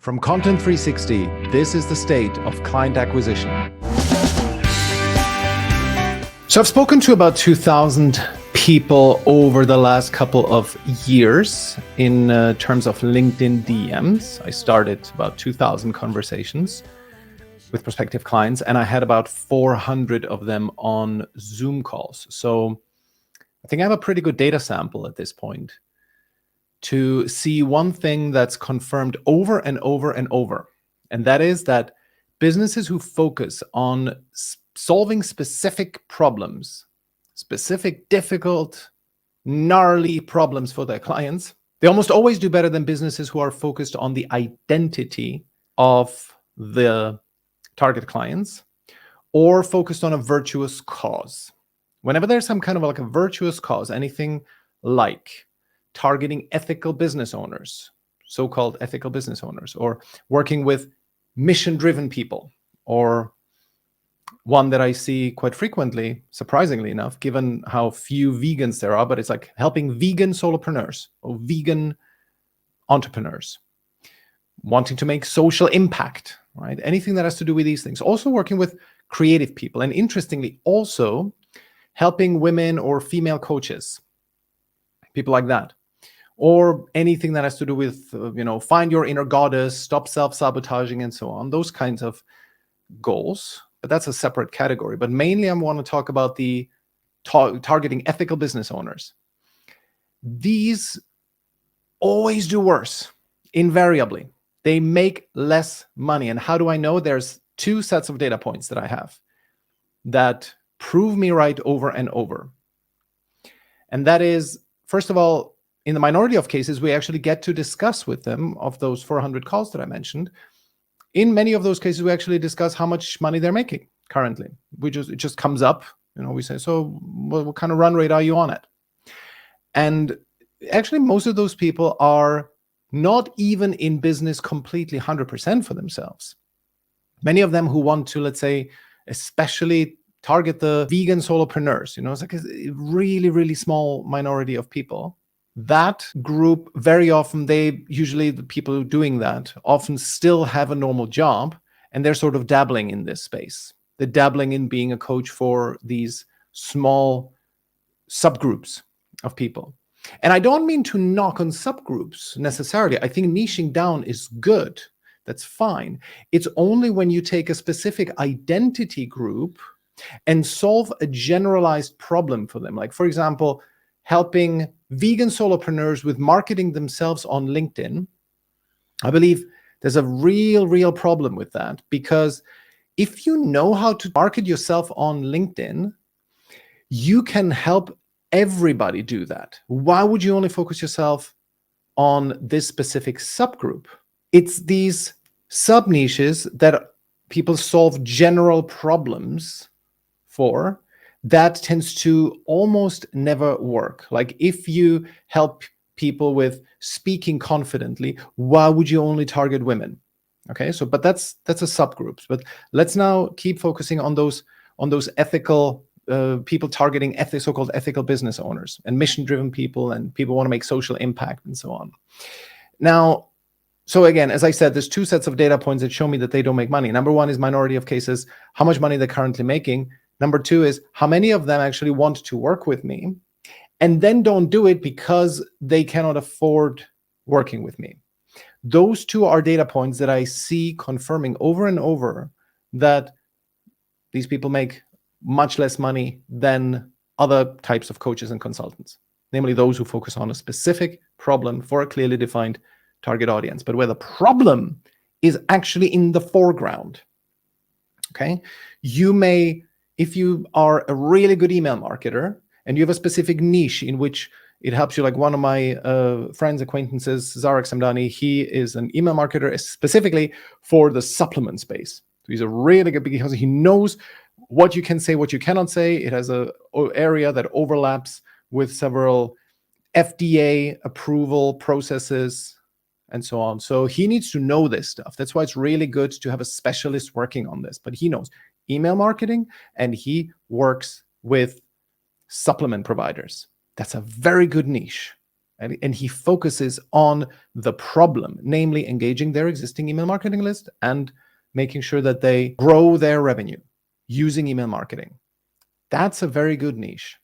From Content 360, this is the state of client acquisition. So I've spoken to about 2,000 people over the last couple of years in terms of LinkedIn DMs. I started about 2,000 conversations with prospective clients, and I had about 400 of them on Zoom calls. So I think I have a pretty good data sample at this point to see one thing that's confirmed over and over and over. And that is that businesses who focus on solving specific problems, specific, difficult, gnarly problems for their clients, they almost always do better than businesses who are focused on the identity of the target clients or focused on a virtuous cause. Whenever there's some kind of like a virtuous cause, anything like targeting ethical business owners, so-called ethical business owners, or working with mission-driven people, or one that I see quite frequently, surprisingly enough, given how few vegans there are, but it's like helping vegan solopreneurs or vegan entrepreneurs, wanting to make social impact, right? Anything that has to do with these things. Also working with creative people, and interestingly, also helping women or female coaches, people like that. Or anything that has to do with, find your inner goddess, stop self-sabotaging, and so on. Those kinds of goals. But that's a separate category. But mainly I want to talk about the targeting ethical business owners. These always do worse, invariably. They make less money. And how do I know? There's two sets of data points that I have that prove me right over and over. And that is, first of all, in the minority of cases, we actually get to discuss with them, of those 400 calls that I mentioned. In many of those cases, we actually discuss how much money they're making currently. It just comes up, we say, so what kind of run rate are you on it? And actually, most of those people are not even in business completely 100% for themselves. Many of them who want to, let's say, especially target the vegan solopreneurs, it's like a really, really small minority of people. That group, very often, the people doing that often still have a normal job, and they're sort of dabbling in this space. They're dabbling in being a coach for these small subgroups of people. And I don't mean to knock on subgroups necessarily. I think niching down is good. That's fine. It's only when you take a specific identity group and solve a generalized problem for them. Like, for example, helping vegan solopreneurs with marketing themselves on LinkedIn. I believe there's a real problem with that, because if you know how to market yourself on LinkedIn, you can help everybody do that. Why would you only focus yourself on this specific subgroup? It's these sub niches that people solve general problems for. That tends to almost never work. Like, if you help people with speaking confidently, why would you only target women? Okay, so but that's a subgroup. But let's now keep focusing on those ethical people targeting so-called ethical business owners and mission-driven people, and people want to make social impact and so on. Now, so again, as I said, there's two sets of data points that show me that they don't make money. Number one is minority of cases, how much money they're currently making. Number two is how many of them actually want to work with me and then don't do it because they cannot afford working with me. Those two are data points that I see confirming over and over that these people make much less money than other types of coaches and consultants, namely those who focus on a specific problem for a clearly defined target audience, but where the problem is actually in the foreground. Okay, you may, if you are a really good email marketer and you have a specific niche in which it helps you, like one of my friends, acquaintances, Zarek Samdani, he is an email marketer specifically for the supplement space. So he's a really good, because he knows what you can say, what you cannot say. It has an area that overlaps with several FDA approval processes and so on. So he needs to know this stuff. That's why it's really good to have a specialist working on this. But he knows email marketing, and he works with supplement providers. That's a very good niche. And he focuses on the problem, namely engaging their existing email marketing list and making sure that they grow their revenue using email marketing. That's a very good niche.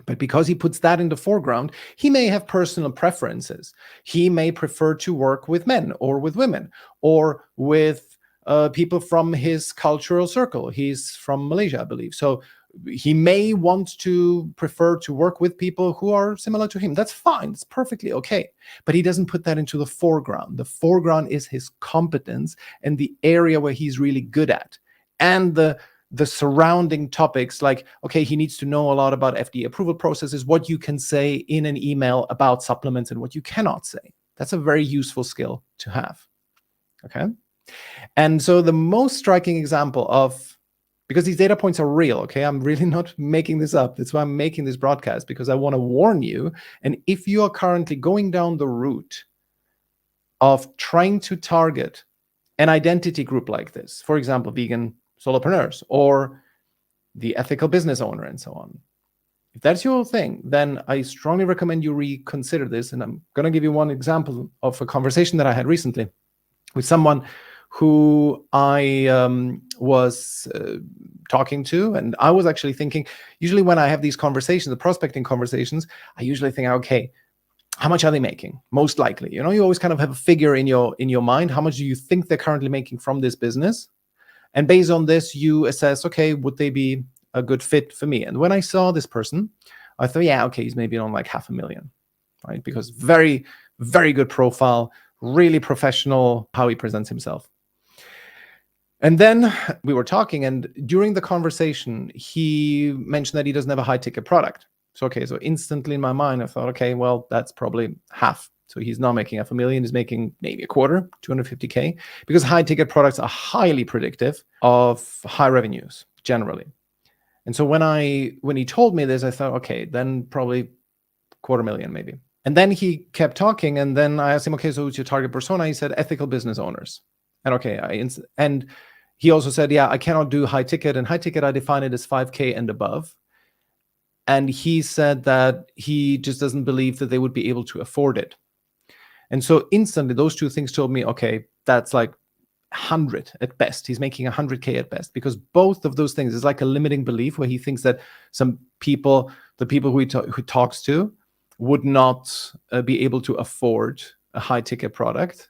But because he puts that in the foreground, he may have personal preferences. He may prefer to work with men or with women or with people from his cultural circle. He's from Malaysia, I believe. So he may want to prefer to work with people who are similar to him. That's fine. It's perfectly okay. But he doesn't put that into the foreground. The foreground is his competence and the area where he's really good at. And the surrounding topics, like, okay, he needs to know a lot about FDA approval processes, what you can say in an email about supplements and what you cannot say. That's a very useful skill to have. Okay. And so the most striking example of, because these data points are real, okay, I'm really not making this up. That's why I'm making this broadcast, because I want to warn you. And if you are currently going down the route of trying to target an identity group like this, for example, vegan solopreneurs or the ethical business owner and so on, if that's your thing, then I strongly recommend you reconsider this. And I'm going to give you one example of a conversation that I had recently with someone who I was talking to. And I was actually thinking, usually when I have these conversations, the prospecting conversations, I usually think, okay, how much are they making? Most likely, you always kind of have a figure in your mind. How much do you think they're currently making from this business? And based on this, you assess, okay, would they be a good fit for me? And when I saw this person, I thought, yeah, okay, he's maybe on like $500,000, right? Because very, very good profile, really professional how he presents himself. And then we were talking, and during the conversation, he mentioned that he doesn't have a high ticket product. So, okay, so instantly in my mind, I thought, okay, well, that's probably half. So he's not making $500,000, he's making maybe a quarter, 250K, because high ticket products are highly predictive of high revenues generally. And so when he told me this, I thought, okay, then probably $250,000 maybe. And then he kept talking, and then I asked him, okay, so who's your target persona? He said ethical business owners. And okay, and he also said, yeah, I cannot do high ticket, and high ticket I define it as 5K and above. And he said that he just doesn't believe that they would be able to afford it. And so instantly those two things told me, okay, that's like 100 at best. He's making 100K at best, because both of those things is like a limiting belief where he thinks that some people, the people who he talks to, would not be able to afford a high ticket product.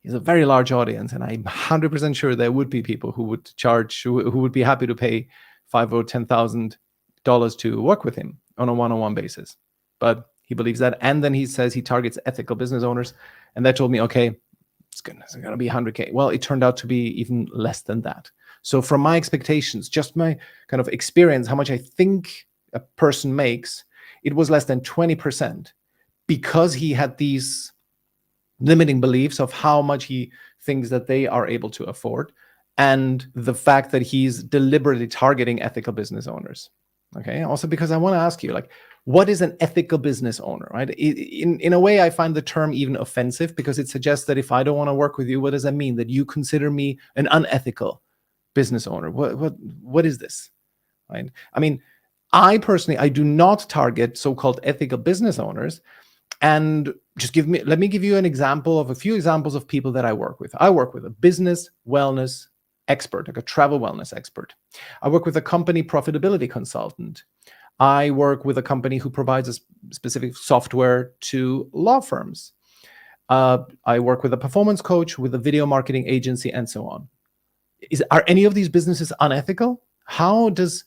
He's a very large audience, and I'm 100% sure there would be people who would charge, who would be happy to pay $5,000 or $10,000 to work with him on a one-on-one basis. But he believes that. And then he says he targets ethical business owners. And that told me, okay, it's going to be 100K. Well, it turned out to be even less than that. So from my expectations, just my kind of experience, how much I think a person makes, it was less than 20%, because he had these limiting beliefs of how much he thinks that they are able to afford, and the fact that he's deliberately targeting ethical business owners. Okay. Also, because I want to ask you, like, what is an ethical business owner, right? In a way, I find the term even offensive, because it suggests that if I don't want to work with you, what does that mean? That you consider me an unethical business owner? What is this, right? I mean, I personally, I do not target so-called ethical business owners. And let me give you an example of a few examples of people that I work with. I work with a business wellness expert, like a travel wellness expert. I work with a company profitability consultant. I work with a company who provides a specific software to law firms. I work with a performance coach, with a video marketing agency, and so on. Are any of these businesses unethical? How does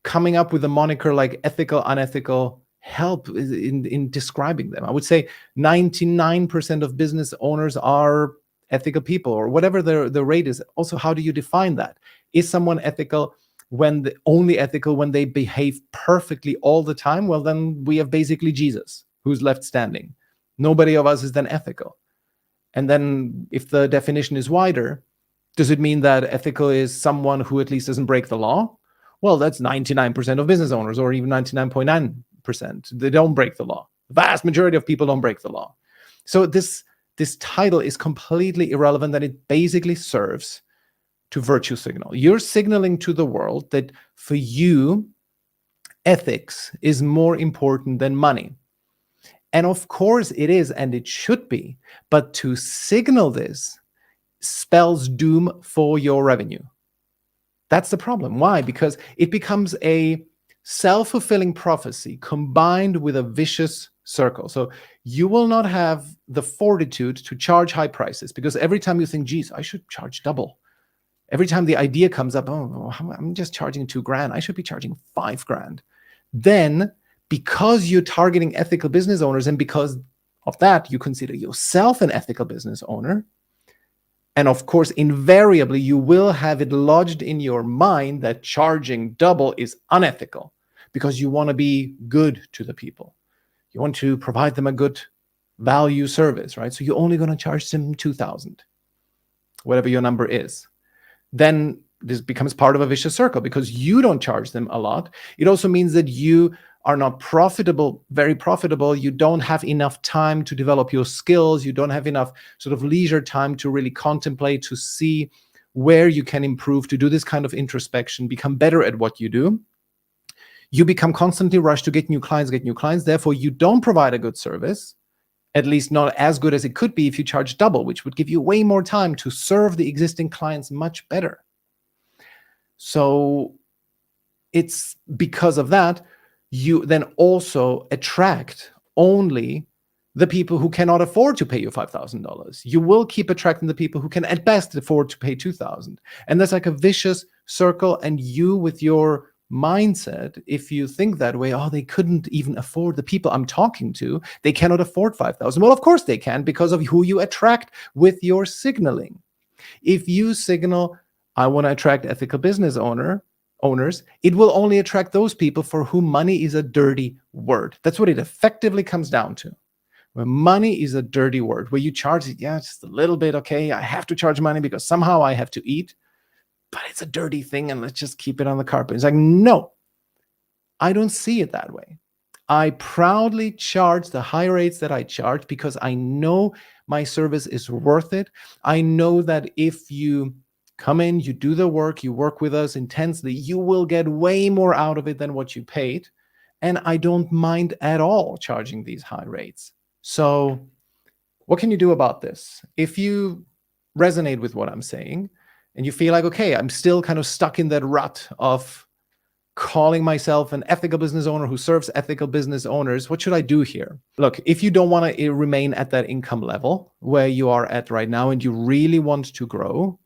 coming up with a moniker like ethical, unethical help in describing them? I would say 99% of business owners are ethical people, or whatever the rate is. Also, how do you define that? Is someone ethical only ethical when they behave perfectly all the time? Well, then we have basically Jesus, who's left standing. Nobody of us is then ethical. And then if the definition is wider, does it mean that ethical is someone who at least doesn't break the law? Well, that's 99% of business owners, or even 99.9%. They don't break the law. The vast majority of people don't break the law. So this title is completely irrelevant, and it basically serves to virtue signal. You're signaling to the world that for you, ethics is more important than money. And of course it is, and it should be. But to signal this spells doom for your revenue. That's the problem. Why? Because it becomes a self-fulfilling prophecy combined with a vicious circle. So you will not have the fortitude to charge high prices, because every time you think, geez, I should charge double. Every time the idea comes up, oh, I'm just charging $2,000. I should be charging $5,000. Then, because you're targeting ethical business owners, and because of that, you consider yourself an ethical business owner, and of course, invariably, you will have it lodged in your mind that charging double is unethical, because you want to be good to the people. You want to provide them a good value service, right? So you're only going to charge them 2,000, whatever your number is. Then this becomes part of a vicious circle, because you don't charge them a lot. It also means that you are not profitable, very profitable. You don't have enough time to develop your skills. You don't have enough sort of leisure time to really contemplate, to see where you can improve, to do this kind of introspection, become better at what you do. You become constantly rushed to get new clients. Therefore, you don't provide a good service, at least not as good as it could be if you charge double, which would give you way more time to serve the existing clients much better. So it's because of that, you then also attract only the people who cannot afford to pay you $5,000. You will keep attracting the people who can at best afford to pay $2,000. And that's like a vicious circle. And you, with your mindset, if you think that way, oh, they couldn't even afford the people I'm talking to, they cannot afford $5,000. Well, of course they can, because of who you attract with your signaling. If you signal, I want to attract ethical business owners, it will only attract those people for whom money is a dirty word. That's what it effectively comes down to. Where money is a dirty word, where you charge it, yeah, just a little bit, okay, I have to charge money because somehow I have to eat, but it's a dirty thing and let's just keep it on the carpet. It's like, no, I don't see it that way. I proudly charge the high rates that I charge because I know my service is worth it. I know that if you come in, you do the work, you work with us intensely, you will get way more out of it than what you paid. And I don't mind at all charging these high rates. So what can you do about this? If you resonate with what I'm saying and you feel like, okay, I'm still kind of stuck in that rut of calling myself an ethical business owner who serves ethical business owners, what should I do here? Look, if you don't want to remain at that income level where you are at right now and you really want to grow,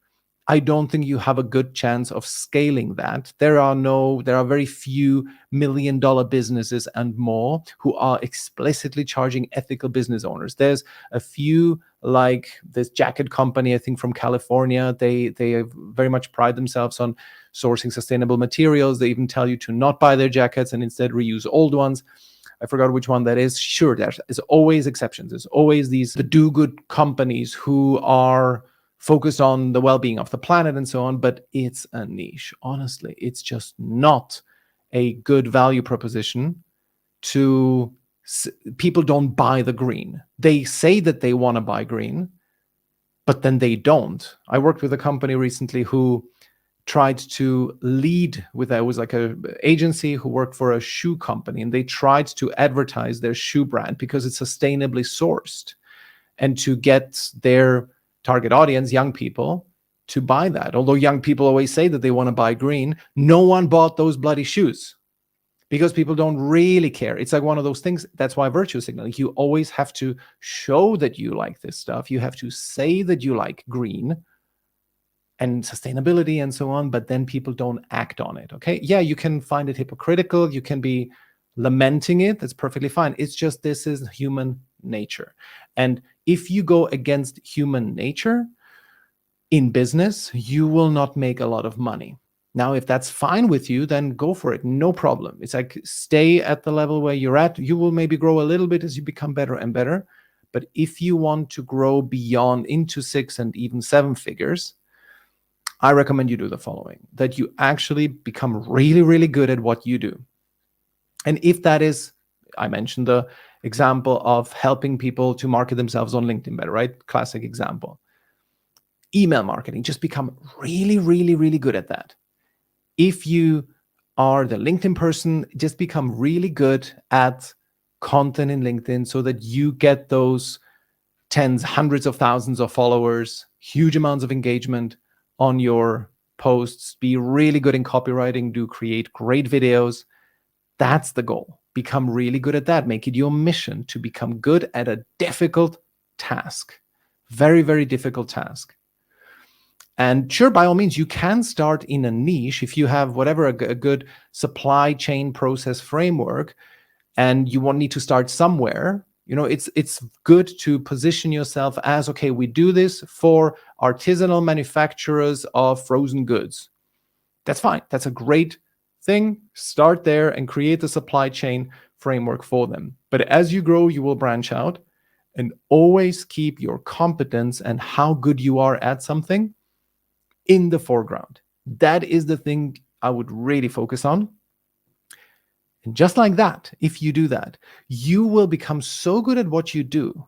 I don't think you have a good chance of scaling that. There are very few $1 million businesses and more who are explicitly charging ethical business owners. There's a few, like this jacket company, I think from California. They very much pride themselves on sourcing sustainable materials. They even tell you to not buy their jackets and instead reuse old ones. I forgot which one that is. Sure, there's always exceptions. There's always the do-good companies who are focused on the well-being of the planet and so on, but it's a niche. Honestly, it's just not a good value proposition to people. Don't buy the green. They say that they want to buy green, but then they don't. I worked with a company recently who tried to lead with that. It was like a agency who worked for a shoe company, and they tried to advertise their shoe brand because it's sustainably sourced and to get their target audience, young people, to buy that. Although young people always say that they want to buy green, no one bought those bloody shoes because people don't really care. It's like one of those things. That's why virtue signaling. You always have to show that you like this stuff. You have to say that you like green and sustainability and so on, but then people don't act on it. Okay. Yeah, you can find it hypocritical. You can be lamenting it. That's perfectly fine. It's just, this is human nature. And if you go against human nature in business, you will not make a lot of money. Now, if that's fine with you, then go for it. No problem. It's like, stay at the level where you're at. You will maybe grow a little bit as you become better and better. But if you want to grow beyond into 6 and even 7 figures, I recommend you do the following: that you actually become really, really good at what you do. And if that is, I mentioned the example of helping people to market themselves on LinkedIn better, right? Classic example. Email marketing, just become really, really, really good at that. If you are the LinkedIn person, just become really good at content in LinkedIn so that you get those tens, hundreds of thousands of followers, huge amounts of engagement on your posts, be really good in copywriting, create great videos. That's the goal. Become really good at that. Make it your mission to become good at a difficult task. Very, very difficult task. And sure, by all means, you can start in a niche if you have whatever a good supply chain process framework, and you won't need to start somewhere. It's good to position yourself as, okay, we do this for artisanal manufacturers of frozen goods. That's fine. That's a great thing. Start there and create the supply chain framework for them. But as you grow, you will branch out, and always keep your competence and how good you are at something in the foreground. That is the thing I would really focus on. And just like that, if you do that, you will become so good at what you do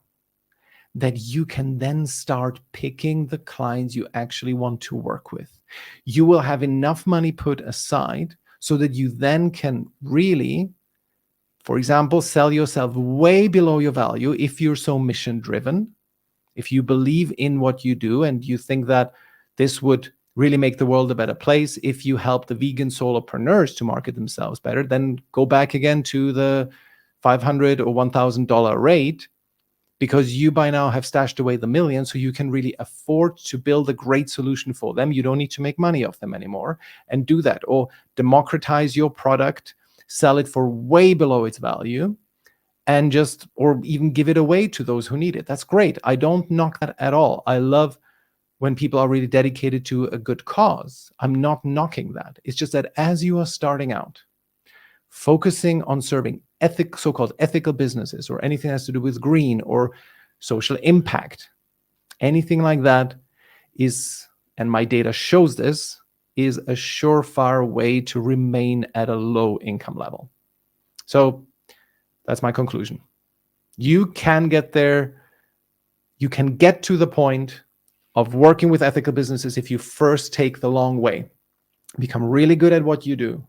that you can then start picking the clients you actually want to work with. You will have enough money put aside so that you then can really, for example, sell yourself way below your value if you're so mission driven. If you believe in what you do and you think that this would really make the world a better place if you help the vegan solopreneurs to market themselves better, then go back again to the $500 or $1,000 rate, because you by now have stashed away the millions, so you can really afford to build a great solution for them. You don't need to make money off them anymore, and do that. Or democratize your product, sell it for way below its value, and or even give it away to those who need it. That's great. I don't knock that at all. I love when people are really dedicated to a good cause. I'm not knocking that. It's just that as you are starting out, focusing on serving so-called ethical businesses, or anything that has to do with green or social impact, anything like that is, and my data shows this, is a surefire way to remain at a low income level. So that's my conclusion. You can get there. You can get to the point of working with ethical businesses if you first take the long way, become really good at what you do.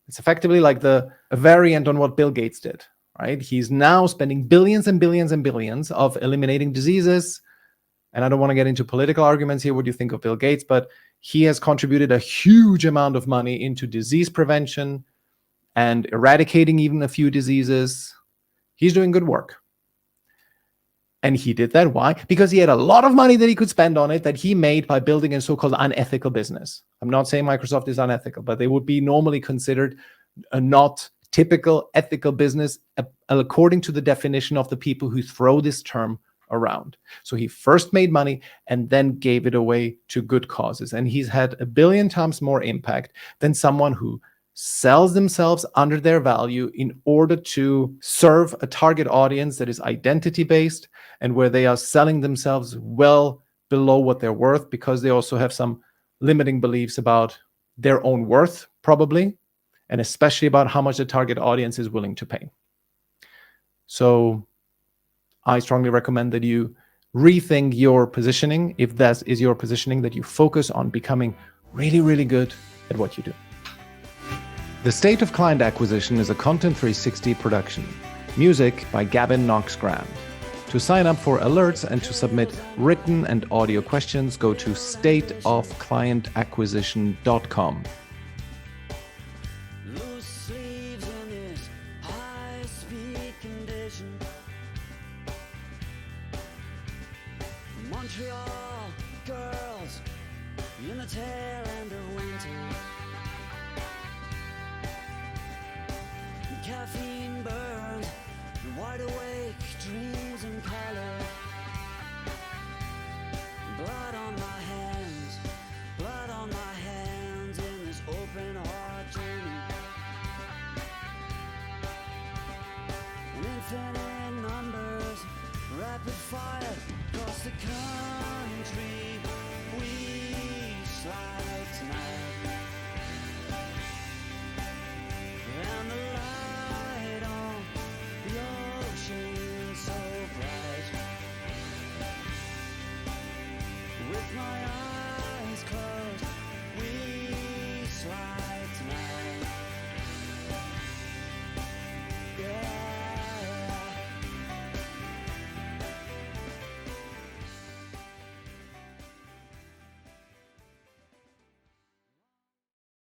It's effectively like a variant on what Bill Gates did, right? He's now spending billions and billions and billions of eliminating diseases. And I don't want to get into political arguments here. What do you think of Bill Gates? But he has contributed a huge amount of money into disease prevention and eradicating even a few diseases. He's doing good work. And he did that. Why? Because he had a lot of money that he could spend on it that he made by building a so-called unethical business. I'm not saying Microsoft is unethical, but they would be normally considered a not typical ethical business according to the definition of the people who throw this term around. So he first made money and then gave it away to good causes. And he's had 1 billion times more impact than someone who sells themselves under their value in order to serve a target audience that is identity-based, and where they are selling themselves well below what they're worth, because they also have some limiting beliefs about their own worth, probably, and especially about how much the target audience is willing to pay. So I strongly recommend that you rethink your positioning. If that is your positioning, that you focus on becoming really, really good at what you do. The State of Client Acquisition is a Content 360 production. Music by Gavin Knox-Grant. To sign up for alerts and to submit written and audio questions, go to stateofclientacquisition.com. Loose sleeves in this high-speed condition. Montreal girls in the tail end of winter. Caffeine burns, wide awake dreams in color. Blood on my hands in this open heart journey. And infinite numbers, rapid fire across the country. We slide tonight. And the light on the ocean so bright. With my eyes closed, we